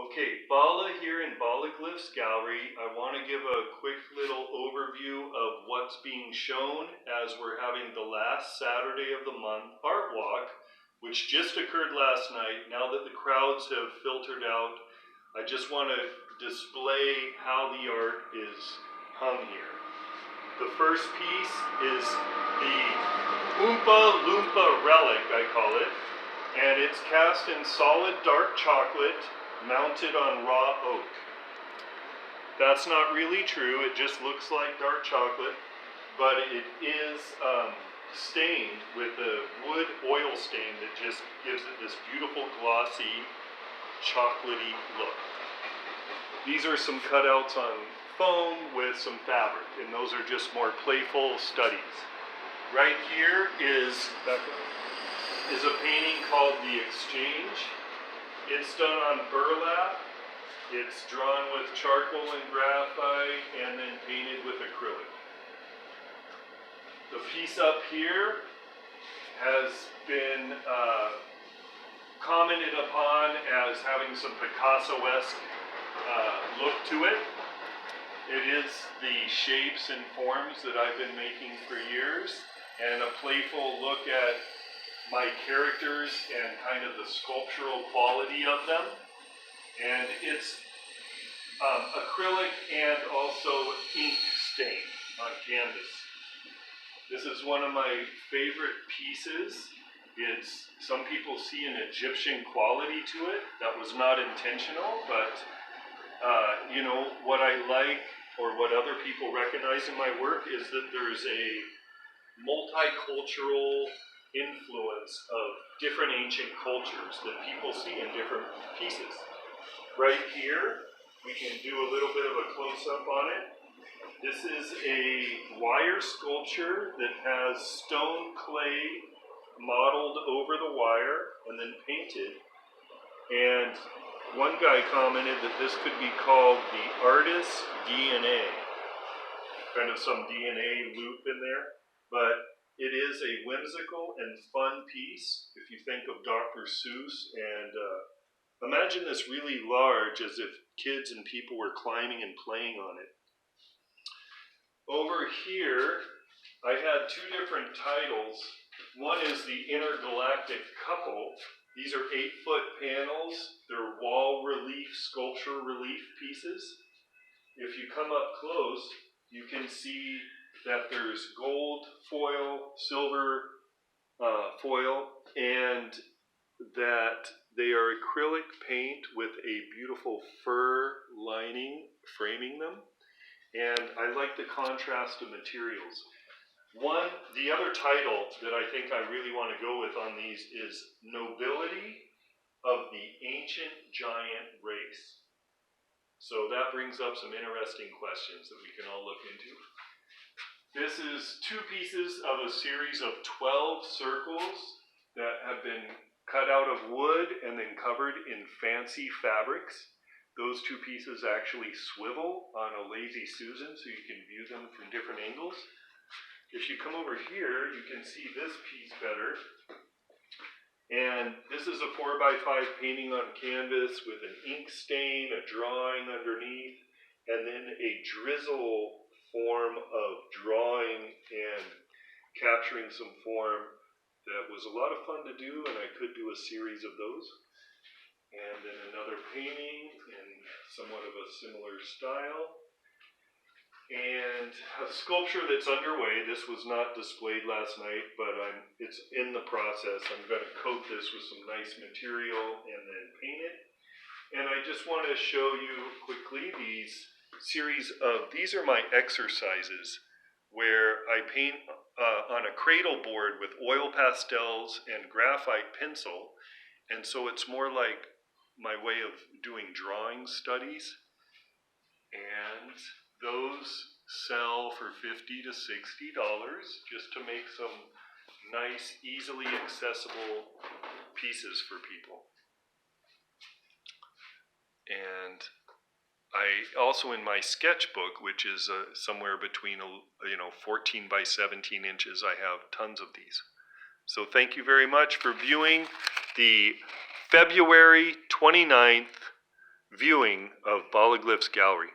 Okay, Bala here in Bala Glyphs Gallery. I want to give a quick little overview of what's being shown as we're having the last Saturday of the month art walk, which just occurred last night. Now that the crowds have filtered out, I just want to display how the art is hung here. The first piece is the Oompa Loompa relic, I call it, and it's cast in solid dark chocolate mounted on raw oak. That's not really true, it just looks like dark chocolate, but it is stained with a wood oil stain that just gives it this beautiful glossy chocolatey look. These are some cutouts on foam with some fabric, and those are just more playful studies. Right here is a painting called The Exchange. It's done on burlap. It's drawn with charcoal and graphite and then painted with acrylic. The piece up here has been commented upon as having some Picasso-esque look to it. It is the shapes and forms that I've been making for years, and a playful look at my characters and kind of the sculptural quality of them. And it's acrylic and also ink stain on canvas. This is one of my favorite pieces. Some people see an Egyptian quality to it. That was not intentional, but you know, what I like, or what other people recognize in my work, is that there's a multicultural influence of different ancient cultures that people see in different pieces. Right here, we can do a little bit of a close-up on it. This is a wire sculpture that has stone clay modeled over the wire and then painted. And one guy commented that this could be called the artist's DNA. Kind of some DNA loop in there. But it is a whimsical and fun piece, if you think of Dr. Seuss, and imagine this really large, as if kids and people were climbing and playing on it. Over here, I had two different titles. One is the Intergalactic Couple. These are 8-foot panels. They're wall relief, sculpture relief pieces. If you come up close, you can see that there's gold foil, silver foil, and that they are acrylic paint with a beautiful fur lining framing them. And I like the contrast of materials. The other title that I think I really want to go with on these is Nobility of the Ancient Giant Race. So that brings up some interesting questions that we can all look into. This is two pieces of a series of 12 circles that have been cut out of wood and then covered in fancy fabrics. Those two pieces actually swivel on a Lazy Susan, so you can view them from different angles. If you come over here, you can see this piece better. And this is a 4x5 painting on canvas with an ink stain, a drawing underneath, and then a drizzle form of drawing and capturing some form that was a lot of fun to do, and I could do a series of those. And then another painting in somewhat of a similar style. And a sculpture that's underway. This was not displayed last night, but it's in the process. I'm going to coat this with some nice material and then paint it. And I just want to show you quickly these are my exercises where I paint on a cradle board with oil pastels and graphite pencil. And so it's more like my way of doing drawing studies. And those sell for $50 to $60 just to make some nice, easily accessible pieces for people. And I also, in my sketchbook, which is somewhere between 14 by 17 inches, I have tons of these. So thank you very much for viewing the February 29th viewing of Bala Glyphs Gallery.